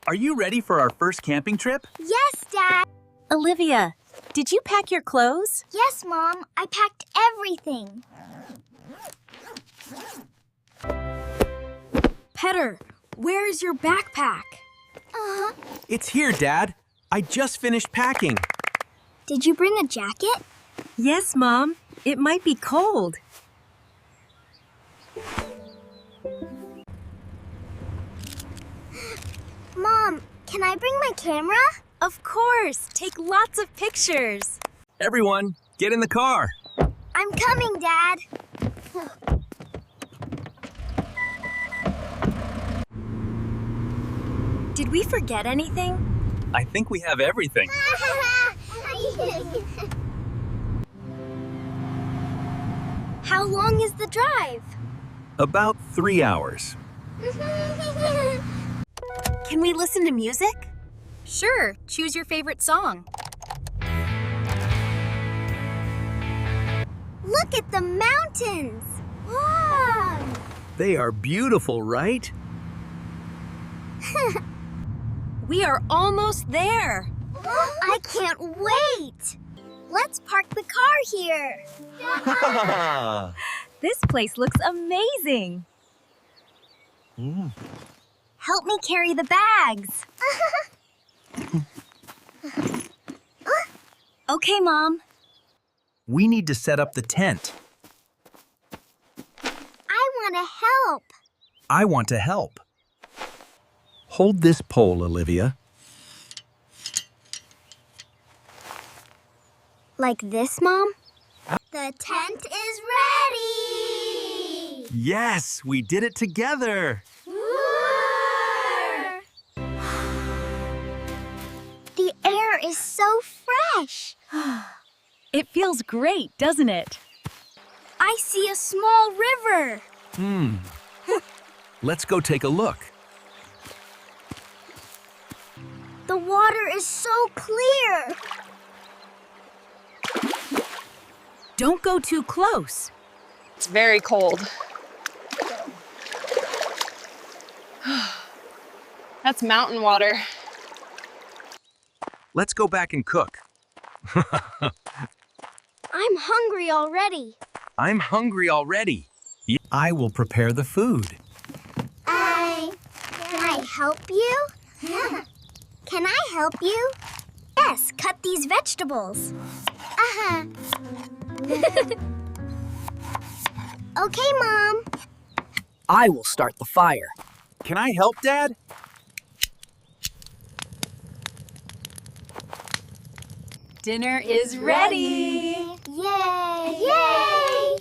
Are you ready for our first camping trip? Yes, Dad. Olivia, did you pack your clothes? Yes, Mom. I packed everything. Petter, where is your backpack? It's here, Dad. I just finished packing. Did you bring a jacket? Yes, Mom. It might be cold. Mom, can I bring my camera? Of course. Take lots of pictures. Everyone, get in the car. I'm coming, Dad. Did we forget anything? I think we have everything. How long is the drive? About 3 hours. Can we listen to music? Sure. Choose your favorite song. Look at the mountains. Wow. They are beautiful, right? We are almost there. I can't wait. Let's park the car here. This place looks amazing. Help me carry the bags. Okay, Mom. We need to set up the tent. I want to help. I want to help. Hold this pole, Olivia. Like this, Mom? The tent is ready! Yes, we did it together. The air is so fresh. It feels great, doesn't it? I see a small river. Let's go take a look. The water is so clear. Don't go too close. It's very cold. That's mountain water. Let's go back and cook. I'm hungry already. I'm hungry already. I will prepare the food. Can I help you? Can I help you? Yes, cut these vegetables. Okay, Mom. I will start the fire. Can I help, Dad? Dinner is ready. Yay! Yay!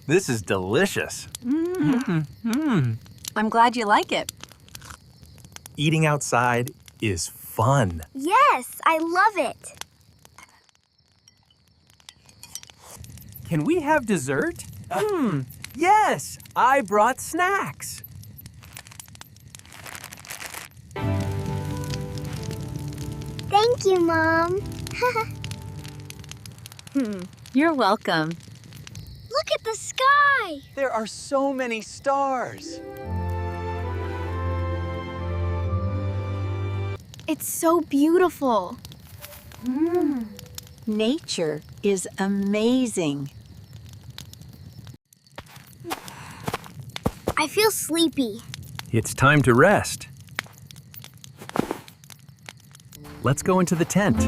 This is delicious. I'm glad you like it. Eating outside is fun. Yes, I love it. Can we have dessert? Yes, I brought snacks. Thank you, Mom. You're welcome. Look at the sky. There are so many stars. It's so beautiful. Nature is amazing. I feel sleepy. It's time to rest. Let's go into the tent.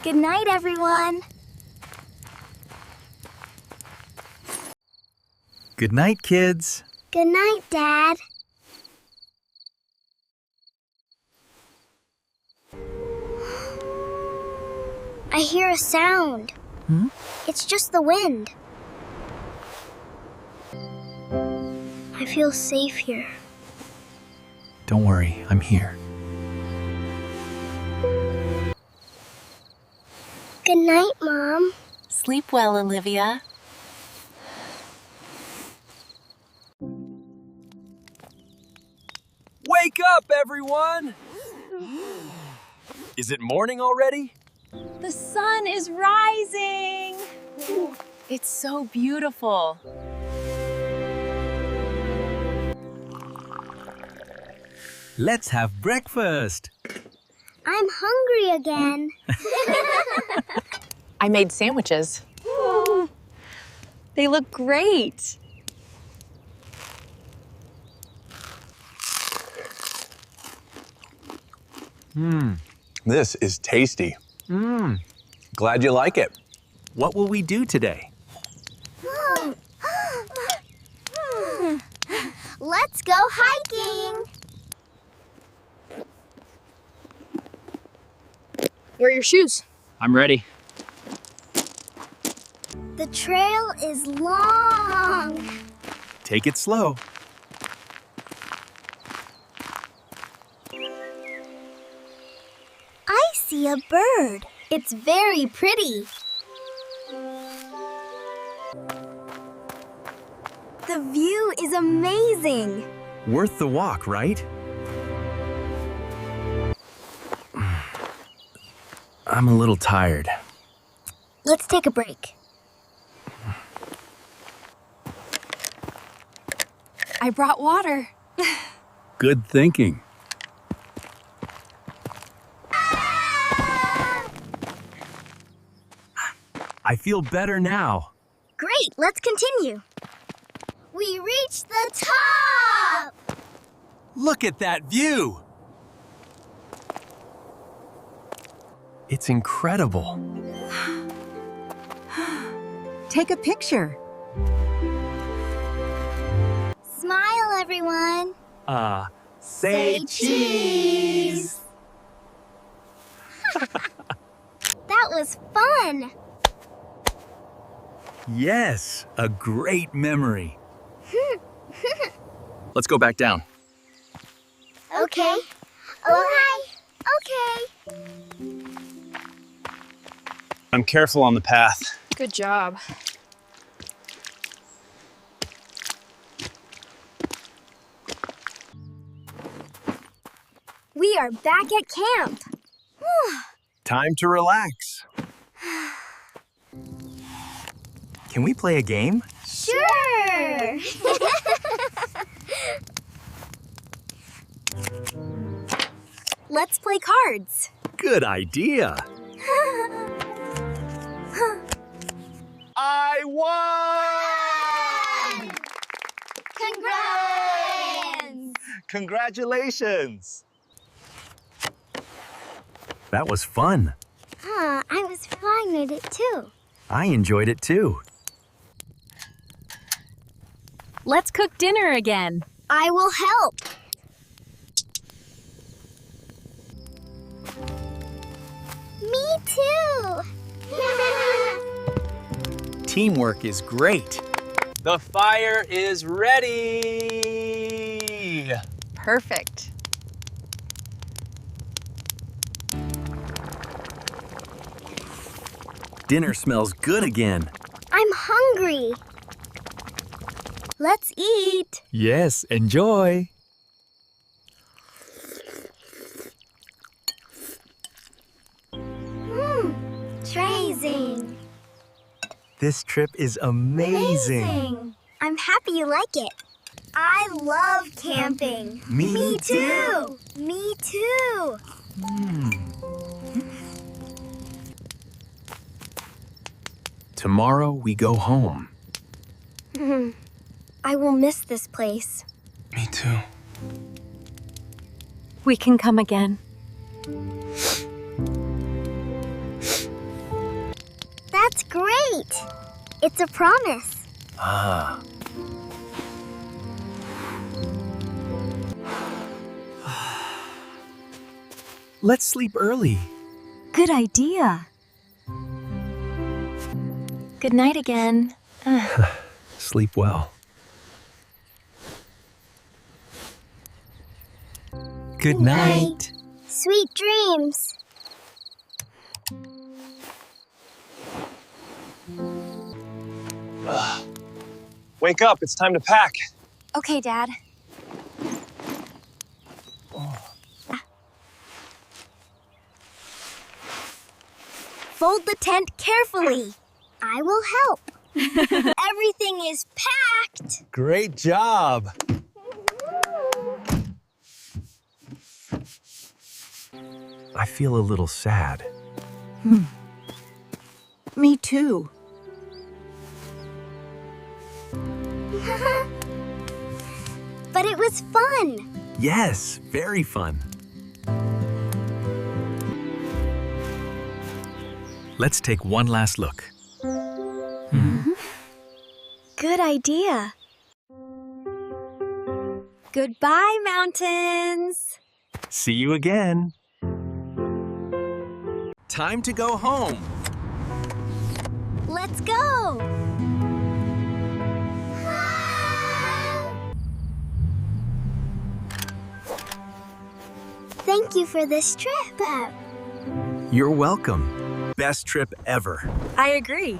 Good night, everyone. Good night, kids. Good night, Dad. I hear a sound. It's just the wind. I feel safe here. Don't worry, I'm here. Good night, Mom. Sleep well, Olivia. Wake up, everyone! Is it morning already? The sun is rising. It's so beautiful. Let's have breakfast. I'm hungry again. I made sandwiches. They look great. This is tasty. Glad you like it. What will we do today? Let's go hiking. Where are your shoes? I'm ready. The trail is long. Take it slow. I see a bird. It's very pretty. The view is amazing. Worth the walk, right? I'm a little tired. Let's take a break. I brought water. Good thinking. I feel better now. Great, let's continue. We reached the top! Look at that view. It's incredible. Take a picture. Smile, everyone. Say cheese. That was fun. Yes, a great memory. Let's go back down. Okay. Oh, hi. Okay. I'm careful on the path. Good job. We are back at camp. Time to relax. Can we play a game? Sure. Let's play cards. Good idea. I won! Congrats! Congratulations. That was fun. I was fine with it too. I enjoyed it too. Let's cook dinner again. I will help. Me too. Teamwork is great. The fire is ready. Perfect. Dinner smells good again. I'm hungry. Let's eat. Yes, enjoy. Amazing. This trip is amazing. I'm happy you like it. I love camping. Me too. Me too. Tomorrow we go home. I will miss this place. Me too. We can come again. That's great. It's a promise. Let's sleep early. Good idea. Good night again. Sleep well. Good night. Sweet dreams. Wake up, it's time to pack. Okay, Dad. Fold the tent carefully. I will help. Everything is packed. Great job. I feel a little sad. Me too. But it was fun. Yes, very fun. Let's take one last look. Good idea. Goodbye, mountains. See you again. Time to go home. Let's go. Thank you for this trip. You're welcome. Best trip ever. I agree.